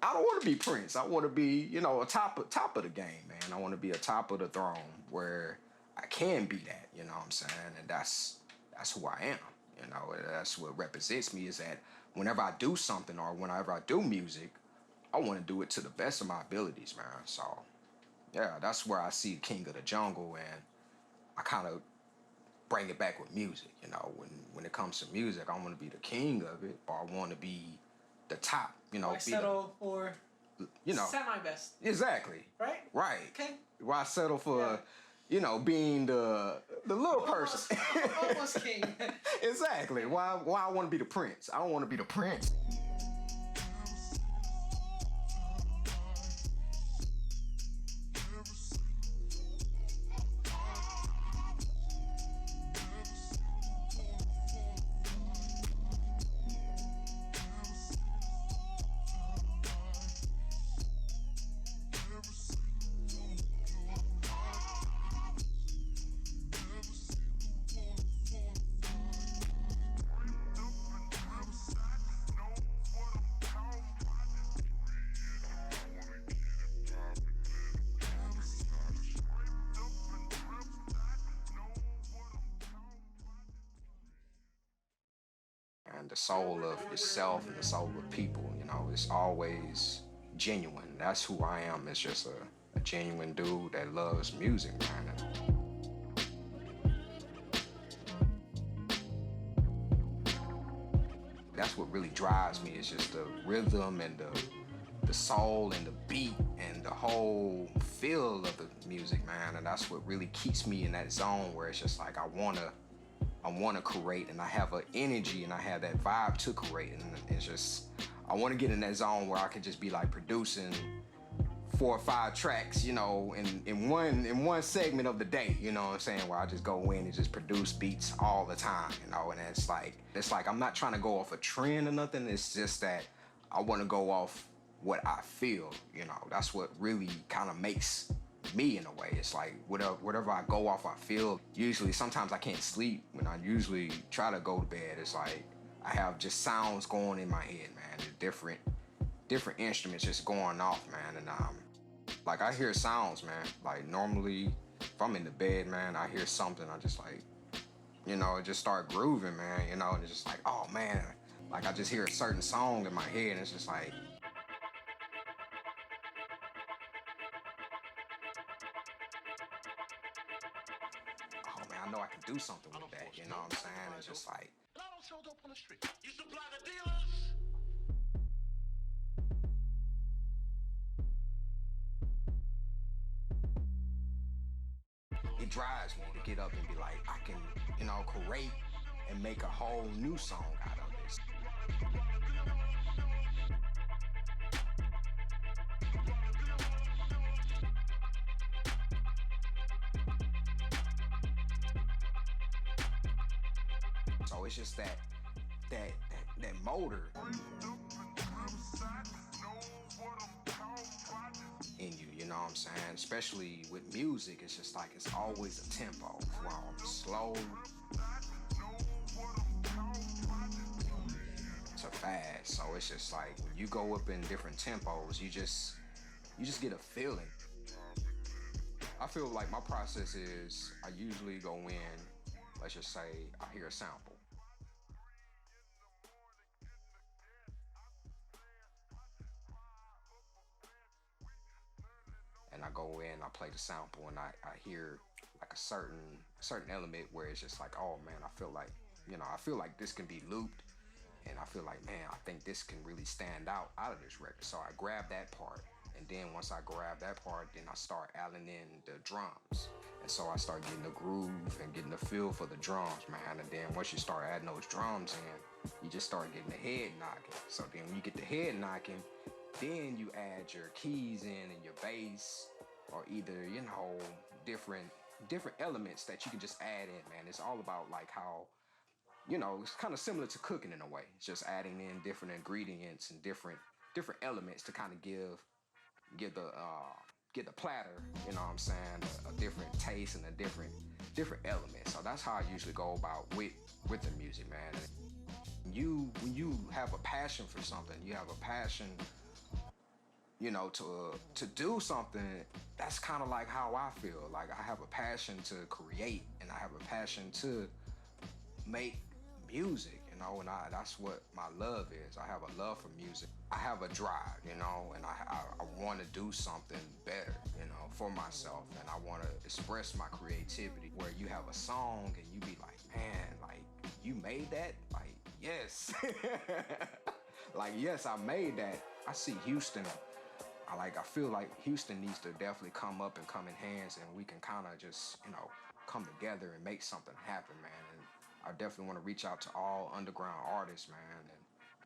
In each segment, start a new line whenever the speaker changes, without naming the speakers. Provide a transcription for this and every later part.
I don't want to be Prince. I want to be, you know, a top of the game, man. I want to be a top of the throne where I can be that. You know what I'm saying? And that's who I am. You know, that's what represents me. Is that whenever I do something or whenever I do music, I want to do it to the best of my abilities, man. So yeah, that's where I see King of the Jungle, and I kind of bring it back with music. You know, when it comes to music, I want to be the king of it, or I want to be the top. You know,
why settle for semi best?
Exactly.
Right.
Right.
Okay.
Why settle for, you know, being the little person?
Almost king.
Exactly. Why I want to be the prince? I don't want to be the prince. And the soul of yourself and the soul of people, you know, it's always genuine. That's who I am. It's just a genuine dude that loves music, man. That's what really drives me. It's just the rhythm and the soul and the beat and the whole feel of the music, man. And that's what really keeps me in that zone where it's just like I wanna create, and I have an energy and I have that vibe to create, and it's just I want to get in that zone where I could just be like producing 4 or 5 tracks, you know, in one segment of the day, you know what I'm saying, where I just go in and just produce beats all the time, you know. And it's like I'm not trying to go off a trend or nothing. It's just that I want to go off what I feel, you know. That's what really kind of makes me in a way. It's like whatever I go off, I feel. Usually, sometimes I can't sleep when I usually try to go to bed. It's like I have just sounds going in my head, man. Different instruments just going off, man. And like I hear sounds, man. Like normally, if I'm in the bed, man, I hear something. I just like, you know, just start grooving, man. You know, and it's just like, oh man, like I just hear a certain song in my head, and it's just like. Oh man, I know I can do something with that, you know what I'm saying? It's just like.
But I don't sell dope on the street. You supply the dealers.
It drives me to get up and be like, I can, you know, create and make a whole new song out of this. So it's just that motor in you, you know what I'm saying? Especially with music, it's just like it's always a tempo from slow to fast. So it's just like when you go up in different tempos, you just get a feeling. I feel like my process is I usually go in, let's just say I hear a sample. And I go in, I play the sample, and I hear like a certain element where it's just like, oh man, I feel like this can be looped, and I feel like, man, I think this can really stand out of this record. So I grab that part, and then once I grab that part, then I start adding in the drums. And so I start getting the groove and getting the feel for the drums, man. And then once you start adding those drums in, you just start getting the head knocking. So then when you get the head knocking, then you add your keys in and your bass, or either, you know, different elements that you can just add in, man. It's all about like how, you know, it's kind of similar to cooking in a way. It's just adding in different ingredients and different elements to kind of give the platter, you know what I'm saying, a different taste and a different element. So that's how I usually go about with the music, man. When you have a passion for something, you have a passion you know, to do something, that's kind of like how I feel. Like I have a passion to create, and I have a passion to make music, you know, and that's what my love is. I have a love for music. I have a drive, you know, and I want to do something better, you know, for myself, and I want to express my creativity. Where you have a song and you be like, man, like you made that, like yes, like yes, I made that. I see Houston. I feel like Houston needs to definitely come up and come in hands, and we can kind of just, you know, come together and make something happen, man. And I definitely want to reach out to all underground artists, man,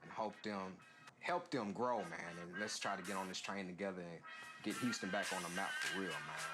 and help them grow, man. And let's try to get on this train together and get Houston back on the map for real, man.